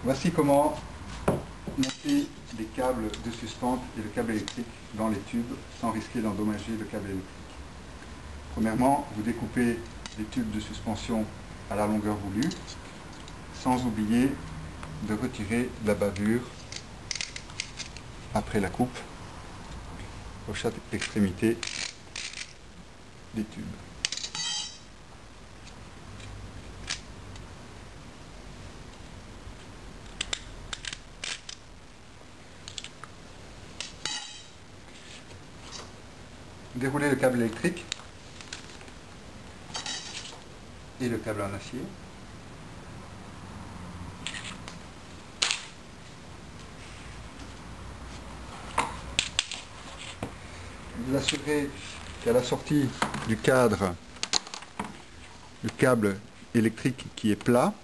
Voici comment monter les câbles de suspente et le câble électrique dans les tubes sans risquer d'endommager le câble électrique. Premièrement, vous découpez les tubes de suspension à la longueur voulue, sans oublier de retirer la bavure après la coupe aux chaque extrémité des tubes. Déroulez le câble électrique et le câble en acier. Vous assurez qu'à la sortie du cadre, le câble électrique qui est plat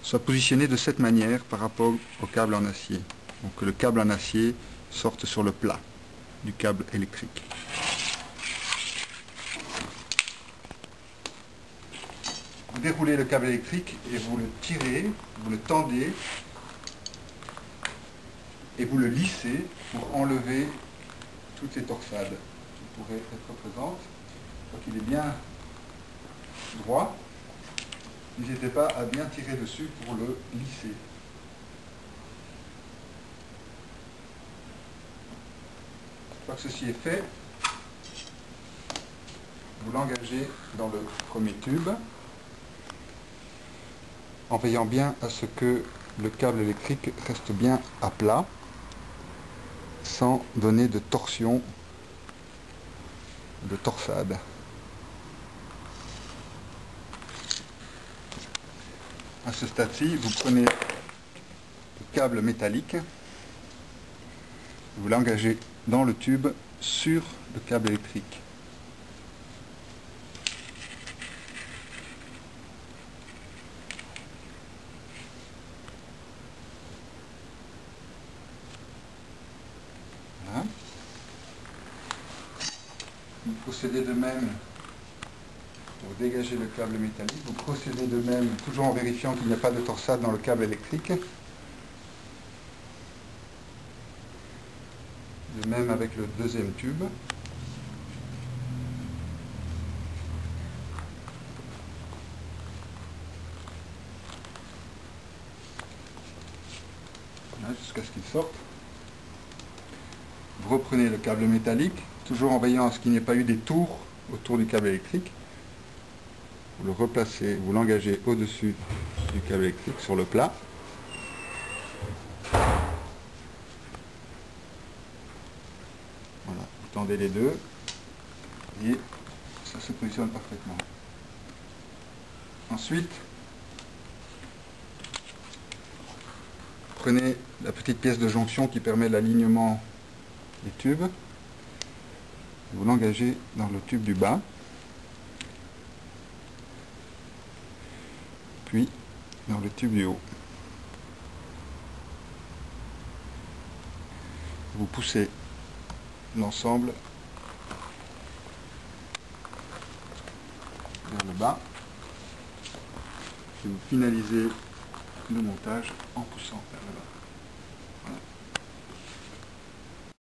soit positionné de cette manière par rapport au câble en acier. Donc que le câble en acier sorte sur le plat du câble électrique. Vous déroulez le câble électrique et vous le tirez, vous le tendez et vous le lissez pour enlever toutes les torsades qui pourraient être présentes. Donc il est bien droit. N'hésitez pas à bien tirer dessus pour le lisser. Une fois que ceci est fait, vous l'engagez dans le premier tube en veillant bien à ce que le câble électrique reste bien à plat sans donner de torsion, de torsade. À ce stade-ci, vous prenez le câble métallique, vous l'engagez dans le tube sur le câble électrique. Voilà. Vous procédez de même pour dégager le câble métallique. Vous procédez de même, toujours en vérifiant qu'il n'y a pas de torsade dans le câble électrique. De même avec le deuxième tube. Voilà, jusqu'à ce qu'il sorte. Vous reprenez le câble métallique, toujours en veillant à ce qu'il n'y ait pas eu des tours autour du câble électrique. Vous le replacez, vous l'engagez au-dessus du câble électrique sur le plat. Voilà, vous tendez les deux et ça se positionne parfaitement. Ensuite, prenez la petite pièce de jonction qui permet l'alignement des tubes. Vous l'engagez dans le tube du bas. Puis dans le tube du haut. Vous poussez l'ensemble vers le bas et vous finalisez le montage en poussant vers le bas.